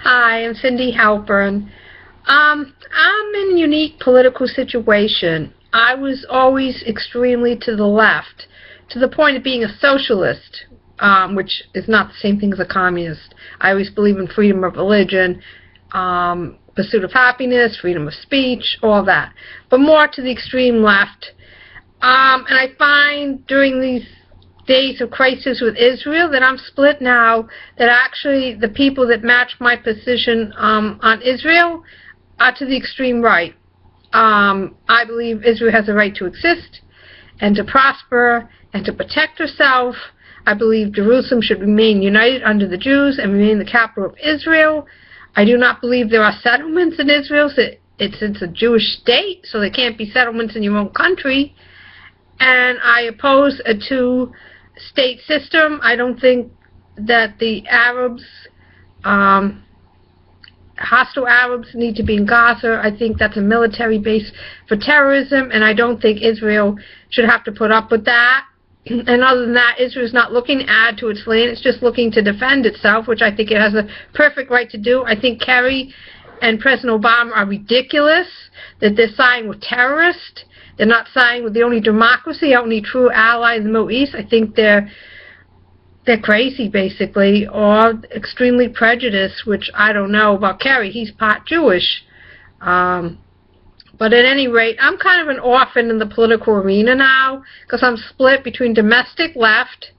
Hi, I'm Cindy Halpern. I'm in a unique political situation. I was always extremely to the left, to the point of being a socialist, which is not the same thing as a communist. I always believe in freedom of religion, pursuit of happiness, freedom of speech, all that, but more to the extreme left. And I find during these days of crisis with Israel that I'm split now, that actually the people that match my position on Israel are to the extreme right. I believe Israel has a right to exist and to prosper and to protect herself. I believe Jerusalem should remain united under the Jews and remain the capital of Israel. I do not believe there are settlements in Israel. So it's a Jewish state, so there can't be settlements in your own country. And I oppose a two-state system. I don't think that the Arabs, hostile Arabs, need to be in Gaza. I think that's a military base for terrorism, and I don't think Israel should have to put up with that. And other than that, Israel's not looking to add to its land. It's just looking to defend itself, which I think it has a perfect right to do. I think Kerry and President Obama are ridiculous, that they're siding with terrorists. They're not siding with the only democracy, only true ally in the Middle East. I think they're crazy, basically, or extremely prejudiced, which I don't know about Kerry. He's part Jewish. But at any rate, I'm kind of an orphan in the political arena now, because I'm split between domestic left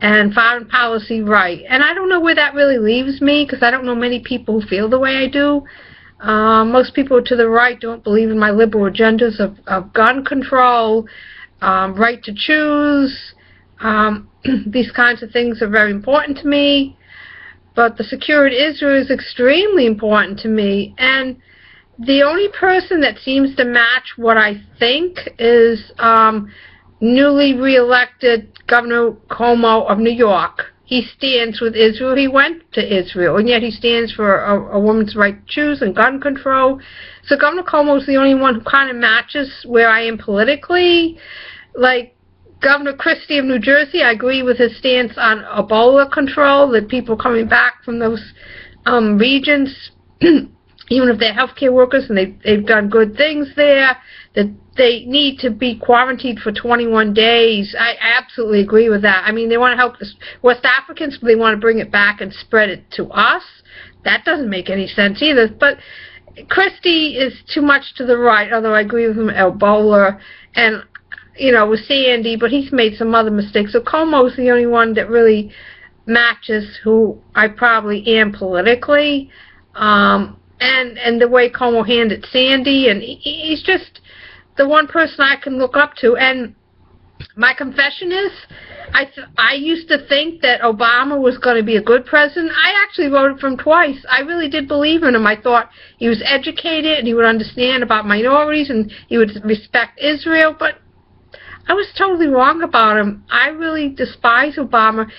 and foreign policy right. And I don't know where that really leaves me, because I don't know many people who feel the way I do. Most people to the right don't believe in my liberal agendas of gun control, right to choose. These kinds of things are very important to me. But the security of Israel is extremely important to me. And the only person that seems to match what I think is newly re-elected Governor Cuomo of New York. He stands with Israel. He went to Israel, and yet he stands for a woman's right to choose and gun control. So Governor Cuomo is the only one who kind of matches where I am politically. Like Governor Christie of New Jersey, I agree with his stance on Ebola control, that people coming back from those regions, even if they're healthcare workers and they've done good things there, that they need to be quarantined for 21 days. I absolutely agree with that. I mean, they want to help the West Africans, but they want to bring it back and spread it to us. That doesn't make any sense either. But Christie is too much to the right, although I agree with him, Ebola, and, you know, with Sandy, but he's made some other mistakes. So Cuomo's the only one that really matches who I probably am politically. And the way Cuomo handled Sandy, and he's just the one person I can look up to. And my confession is, I used to think that Obama was going to be a good president. I actually voted for him twice. I really did believe in him. I thought he was educated and he would understand about minorities and he would respect Israel, but I was totally wrong about him. I really despise Obama.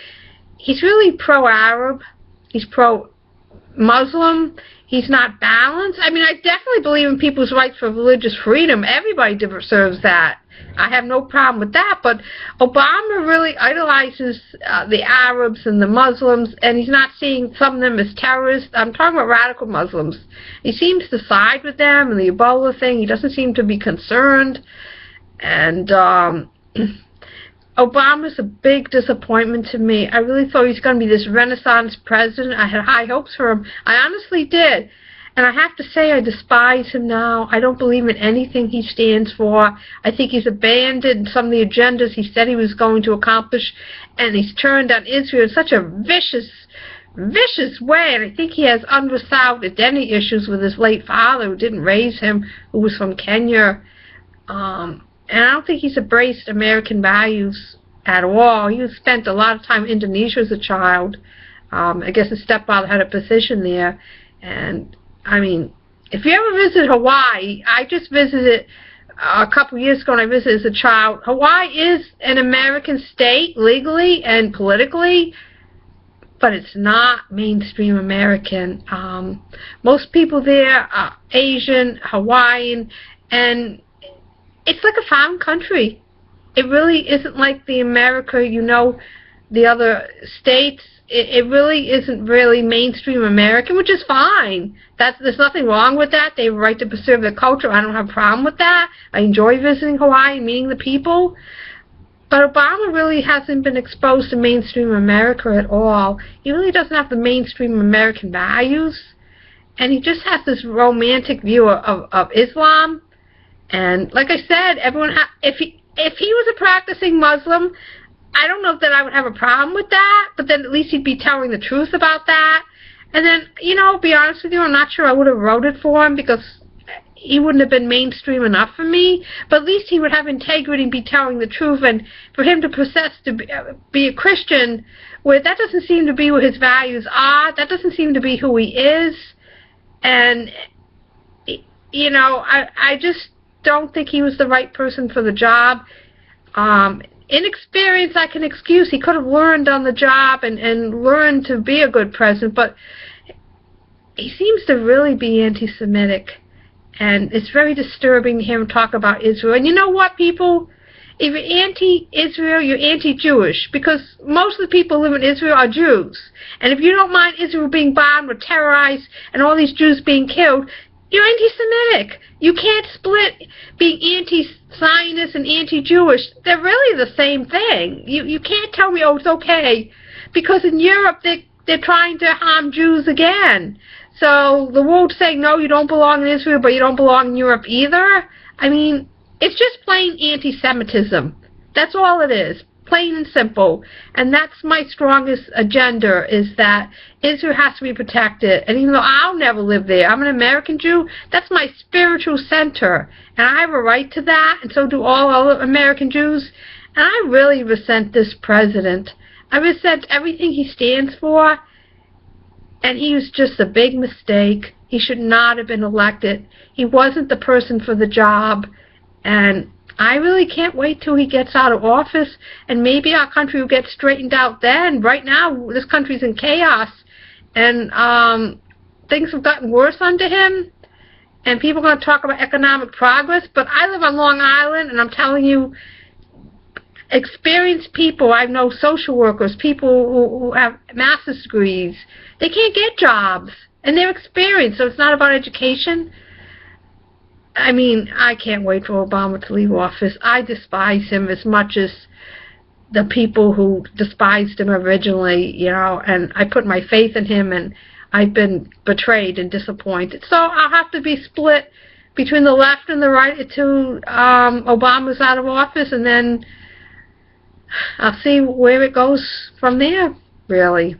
He's really pro-Arab. He's pro-Muslim. He's not balanced. I mean, I definitely believe in people's rights for religious freedom. Everybody deserves that. I have no problem with that. But Obama really idolizes the Arabs and the Muslims, and he's not seeing some of them as terrorists. I'm talking about radical Muslims. He seems to side with them and the Ebola thing. He doesn't seem to be concerned. And Obama's a big disappointment to me. I really thought he was going to be this Renaissance president. I had high hopes for him. I honestly did. And I have to say, I despise him now. I don't believe in anything he stands for. I think he's abandoned some of the agendas he said he was going to accomplish, and he's turned on Israel in such a vicious way. And I think he has unresolved identity issues with his late father, who didn't raise him, who was from Kenya. And I don't think he's embraced American values at all. He spent a lot of time in Indonesia as a child. I guess his stepfather had a position there. And, I mean, if you ever visit Hawaii, I just visited a couple years ago, and I visited as a child. Hawaii is an American state legally and politically, but it's not mainstream American. Most people there are Asian, Hawaiian, and it's like a foreign country. It really isn't like the America you know the other states, it really isn't really mainstream American, which is fine. There's nothing wrong with that. They have a right to preserve their culture. I don't have a problem with that. I enjoy visiting Hawaii and meeting the people. But Obama really hasn't been exposed to mainstream America at all. He really doesn't have the mainstream American values. And he just has this romantic view of Islam. And like I said, if he was a practicing Muslim, I don't know that I would have a problem with that, but then at least he'd be telling the truth about that. And then, be honest with you, I'm not sure I would have voted for him because he wouldn't have been mainstream enough for me. But at least he would have integrity and be telling the truth. And for him to profess to be a Christian, where that doesn't seem to be what his values are, that doesn't seem to be who he is. And, I just don't think he was the right person for the job. Inexperience I can excuse. He could have learned on the job and learned to be a good president, but he seems to really be anti-Semitic, and it's very disturbing to hear him talk about Israel. And you know what, people? If you're anti-Israel, you're anti-Jewish, because most of the people who live in Israel are Jews. And if you don't mind Israel being bombed or terrorized and all these Jews being killed, you're anti-Semitic. You can't split being anti-Zionist and anti-Jewish. They're really the same thing. You can't tell me, oh, it's okay, because in Europe they're trying to harm Jews again. So the world's saying, no, you don't belong in Israel, but you don't belong in Europe either. I mean, it's just plain anti-Semitism. That's all it is. Plain and simple. And that's my strongest agenda, is that Israel has to be protected. And even though I'll never live there, I'm an American Jew, that's my spiritual center. And I have a right to that, and so do all other American Jews. And I really resent this president. I resent everything he stands for. And he was just a big mistake. He should not have been elected. He wasn't the person for the job. And I really can't wait till he gets out of office, and maybe our country will get straightened out then. Right now, this country's in chaos, and things have gotten worse under him, and people are going to talk about economic progress, but I live on Long Island, and I'm telling you, experienced people, I know social workers, people who have master's degrees, they can't get jobs, and they're experienced, so it's not about education. I mean, I can't wait for Obama to leave office. I despise him as much as the people who despised him originally, and I put my faith in him, and I've been betrayed and disappointed. So I'll have to be split between the left and the right until Obama's out of office, and then I'll see where it goes from there, really.